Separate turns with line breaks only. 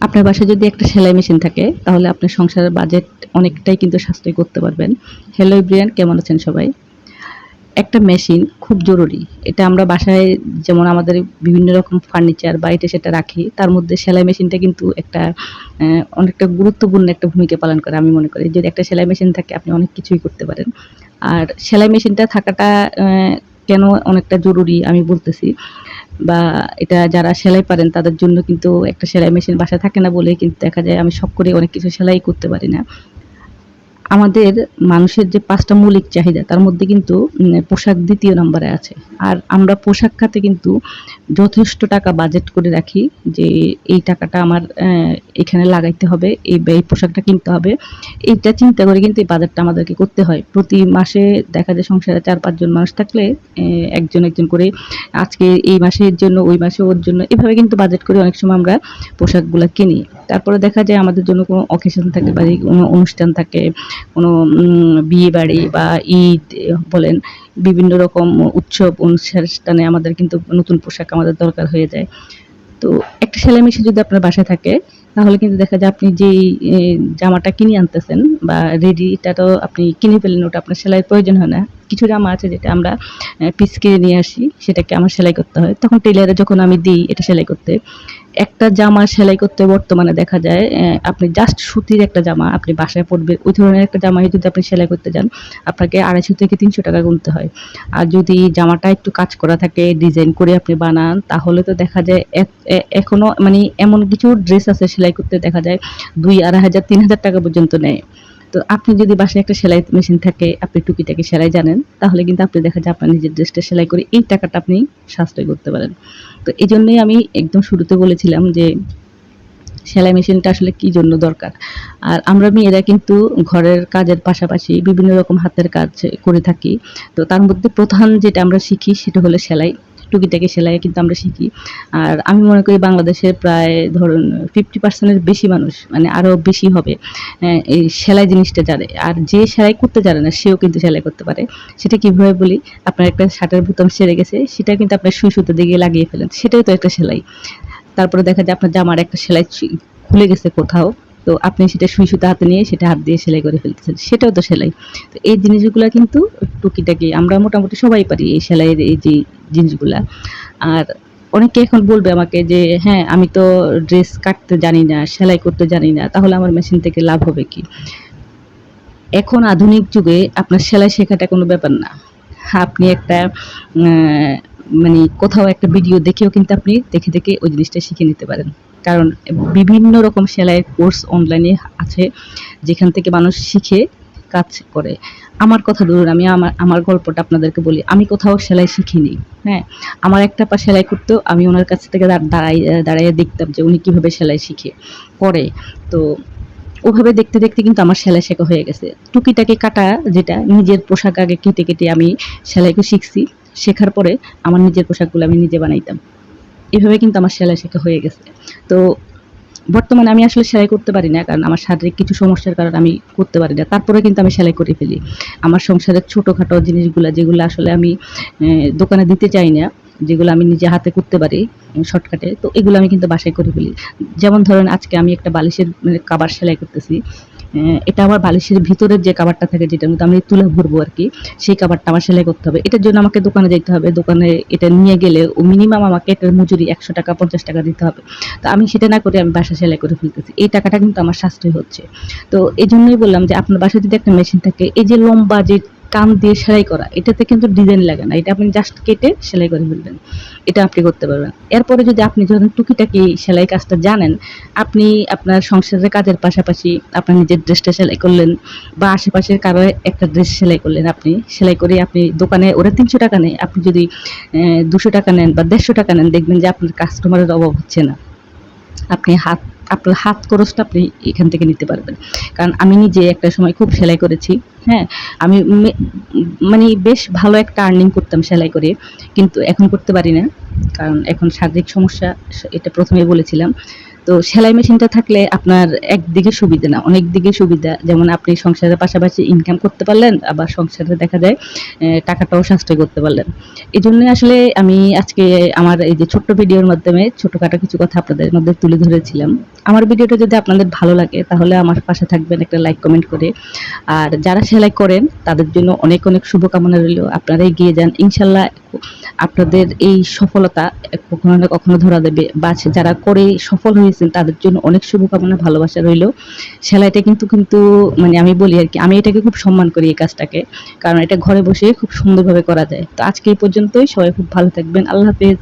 আপনার বাসায় যদি একটা সেলাই মেশিন থাকে তাহলে আপনার সংসারের বাজেট অনেকটাই কিন্তু সাশ্রয় করতে পারবেন। হ্যালো এভরিওয়ান, কেমন আছেন সবাই? একটা মেশিন খুব জরুরি। এটা আমরা বাসায় যেমন আমাদের বিভিন্ন রকম ফার্নিচার বা এটা সেটা রাখি, তার মধ্যে সেলাই মেশিনটা কিন্তু একটা অনেকটা গুরুত্বপূর্ণ একটা ভূমিকা পালন করে আমি মনে করি। যদি একটা সেলাই মেশিন থাকে আপনি অনেক কিছুই করতে পারেন। আর সেলাই মেশিনটা থাকাটা কেন অনেকটা জরুরি আমি বলতেছি। বা এটা যারা সেলাই পারেন তাদের জন্য কিন্তু একটা সেলাই মেশিন বাসায় থাকে না বলেই কিন্তু দেখা যায় আমি শখ করে অনেক কিছু সেলাই করতে পারি না। আমাদের মানুষের যে ৫ টা মৌলিক চাহিদা তার মধ্যে কিন্তু পোশাক ২য় নম্বরে আছে। আর আমরা পোশাক খাতে কিন্তু যথেষ্ট টাকা বাজেট করে রাখি যে এই টাকাটা আমার এখানে লাগাইতে হবে, এই পোশাকটা কিনতে হবে। এইটা চিন্তা করে কিন্তু এই বাজেটটা আমাদেরকে করতে হয়। প্রতি মাসে দেখা যায় সংসারে ৪-৫ জন মানুষ থাকলে একজন করে আজকে এই মাসের জন্য, ওই মাসে ওর জন্য এভাবে কিন্তু বাজেট করে অনেক সময় আমরা পোশাকগুলা কিনি। তারপরে দেখা যায় আমাদের জন্য কোনো অকেশন থাকে বা কোনো অনুষ্ঠান থাকে, কোনো বিয়ে বাড়ি বা ঈদ বলেন, বিভিন্ন রকম উৎসব অনুষ্ঠানে আমাদের কিন্তু নতুন পোশাক আমাদের দরকার হয়ে যায়। তো একটা সেলাই মেশিন যদি আপনার বাসায় থাকে তাহলে কিন্তু দেখা যায় আপনি যেই জামাটা কিনে আনতেছেন বা রেডি এটা তো আপনি কিনে ফেললেন, ওটা আপনার সেলাইয়ের প্রয়োজন হয় না। কিছু জামা আছে যেটা আমরা পিস কিনে নিয়ে আসি, সেটাকে আমার সেলাই করতে হয়। তখন টেইলারে যখন আমি দিই এটা সেলাই করতে, একটা জামা সেলাই করতে বর্তমানে দেখা যায় আপনি জাস্ট সুতির একটা জামা আপনি বাসায় পরবে, ওই ধরনের একটা জামাই যদি আপনি সেলাই করতে যান, আপনাকে ২৫০ থেকে ৩০০ টাকা গুনতে হয়। আর যদি জামাটা একটু কাজ করা থাকে, ডিজাইন করে আপনি বানান, তাহলে তো দেখা যায় এখনো মানে এমন কিছু ড্রেস আছে সেলাই করতে দেখা যায় ২,৫০০, ৩,০০০ টাকা পর্যন্ত নেয়। তো আপনি যদি বাসায় একটা সেলাই মেশিন থাকে, আপনি টুকিটাকি সেলাই জানেন, তাহলে কিন্তু আপনি দেখা যায় আপনার নিজের ড্রেসটা সেলাই করে এই টাকাটা আপনি সাশ্রয় করতে পারেন। তো এজন্যই আমি একদম শুরুতে বলেছিলাম যে সেলাই মেশিনটা আসলে কি জন্য দরকার। আর আমরা মেয়েরা কিন্তু ঘরের কাজের পাশাপাশি বিভিন্ন রকম হাতের কাজ করে থাকি। তো তার মধ্যে প্রধান যেটা আমরা শিখি সেটা হলো সেলাই। টুকিটাকি সেলাই কিন্তু আমরা শিখি। আর আমি মনে করি বাংলাদেশের প্রায় ধরুন 50% এর বেশি মানুষ, মানে আরো বেশি হবে, এই সেলাই জিনিসটা জানে। আর যে সেলাই করতে জানে না সেও কিন্তু সেলাই করতে পারে। সেটা কিভাবে বলি, আপনার একটা শার্টের বোতাম ছিঁড়ে গেছে, সেটা কিন্তু আপনার সুই সুতো দিয়ে লাগিয়ে ফেলেন। সেটাই তো একটা সেলাই। তারপরে দেখা যায় আপনার জামার একটা সেলাই খুলে গেছে কোথাও, তো আপনি সেটা সুই সুতা হাতে নিয়ে সেটা হাত দিয়ে সেলাই করে ফেলতেছেন, সেটাও তো সেলাই। তো এই জিনিসগুলো কিন্তু টুকিটাকি আমরা মোটামুটি সবাই পারি এই সেলাইয়ের এই যে জিনিসগুলা। আর অনেকে এখন বলবে আমাকে যে হ্যাঁ আমি তো ড্রেস কাটতে জানি না, সেলাই করতে জানি না, তাহলে আমার মেশিন থেকে লাভ হবে কি? এখন আধুনিক যুগে আপনার সেলাই শেখাটা কোনো ব্যাপার না। আপনি একটা মানে কোথাও একটা ভিডিও দেখেও কিন্তু আপনি দেখে ওই জিনিসটা শিখে নিতে পারেন। কারণ বিভিন্ন রকম সেলাইয়ের কোর্স অনলাইনে আছে, যেখান থেকে মানুষ শিখে কাজ করে। আমার কথা ধরুন, আমি আমার গল্পটা আপনাদেরকে বলি। আমি কোথাও সেলাই শিখিনি। হ্যাঁ? আমার একটা আপা সেলাই করতো। আমি উনার কাছ থেকে দাঁড়াইয়া দেখতাম যে উনি কিভাবে সেলাই করে। তো ওভাবে দেখতে কিন্তু আমার সেলাই শেখা হয়ে গেছে। টুকিটাকি কাটা, যেটা নিজের পোশাক আগে কেটে আমি সেলাইকে শিখছি। শেখার পরে আমার নিজের পোশাকগুলো আমি নিজে বানাইতাম। এভাবে কিন্তু আমার সেলাই শেখা হয়ে গেছে। তো বর্তমানে আমি আসলে সেলাই করতে পারি না। কারণ আমার শারীরিক কিছু সমস্যার কারণে আমি করতে পারি না। তারপরেও কিন্তু আমি সেলাই করে ফেলি। আমার সংসারের ছোটখাটো জিনিসগুলা যেগুলো আসলে আমি দোকানে দিতে চাই না, যেগুলো আমি নিজে হাতে করতে পারি শর্টকাটে, তো এগুলো আমি কিন্তু বাসায় করে ফেলি। যেমন ধরেন আজকে আমি একটা বালিশের কভার সেলাই করতেছি। এটা আমার বালিশের ভিতরের যে কভারটা থাকে যেটার মধ্যে আমি তুলা ভরবো আরকি, সেই কভারটা আমার সেলাই করতে হবে। এটার জন্য আমাকে দোকানে যাইতে হবে। দোকানে এটা নিয়ে গেলে মিনিমাম আমাকে এটার মজুরি ৳১০০, ৳৫০ দিতে হবে। তো আমি সেটা না করে আমি বাসায় সেলাই করে ফেলতেছি। এই টাকাটা কিন্তু আমার সাশ্রয় হচ্ছে। তো এজন্যই বললাম যে আপনার বাসায় যদি একটা মেশিন থাকে, এই যে লম্বা যে টান দিয়ে সেলাই করা, এটাতে কিন্তু ডিজাইন লাগে না। এটা আপনি জাস্ট কেটে সেলাই করে ফেলবেন। এটা আপনি করতে পারবেন। এরপরে যদি আপনি যখন টুকিটাকি সেলাই কাজটা জানেন, আপনি আপনার সংসারের কাজের পাশাপাশি আপনার নিজের ড্রেসটা সেলাই করলেন বা আশেপাশের কারো একটা ড্রেস সেলাই করলেন আপনি। সেলাই করে আপনি দোকানে ওরা ৳৩০০ নেয়। আপনি যদি ৳২০০ নেন বা ৳১৫০ নেন, দেখবেন যে আপনার কাস্টমারের অভাব হচ্ছে না। আপনি আপনার হাত খরচটা আপনি এখান থেকে নিতে পারবেন। কারণ আমি নিজে একটা সময় খুব সেলাই করেছি। হ্যাঁ? আমি মানে বেশ ভালো একটা আর্নিং করতাম সেলাই করে। কিন্তু এখন করতে পারি না। কারণ এখন শারীরিক সমস্যা, এটা ১ম এই বলেছিলাম। তো সেলাই মেশিনটা থাকলে আপনার একদিকে সুবিধা না, অনেক দিকে সুবিধা। যেমন আপনি সংসারের পাশাপাশি ইনকাম করতে পারলেন, আবার সংসারে দেখা যায় টাকাটাও সাশ্রয় করতে পারলেন। এজন্য আসলে আমি আজকে আমার এই যে ছোট্ট ভিডিওর মাধ্যমে ছোটখাটো কিছু কথা আপনাদের মধ্যে তুলে ধরেছিলাম। আমার ভিডিওটা যদি আপনাদের ভালো লাগে তাহলে আমার পাশে থাকবেন একটা লাইক কমেন্ট করে। আর যারা সেলাই করেন তাদের জন্য অনেক অনেক শুভকামনা রইল। আপনারা এগিয়ে যান, ইনশাল্লাহ আপনাদের এই সফলতা কখনো না কখনো ধরা দেবে। বা যারা করে সফল হয়েছেন তাদের জন্য অনেক শুভকামনা, ভালোবাসা রইল। সেলাইটা কিন্তু কিন্তু মানে আমি বলি আর কি, আমি এটাকে খুব সম্মান করি এই কাজটাকে, কারণ এটা ঘরে বসে খুব সুন্দরভাবে করা যায়। তো আজকে এই পর্যন্তই, সবাই খুব ভালো থাকবেন, আল্লাহ হাফেজ।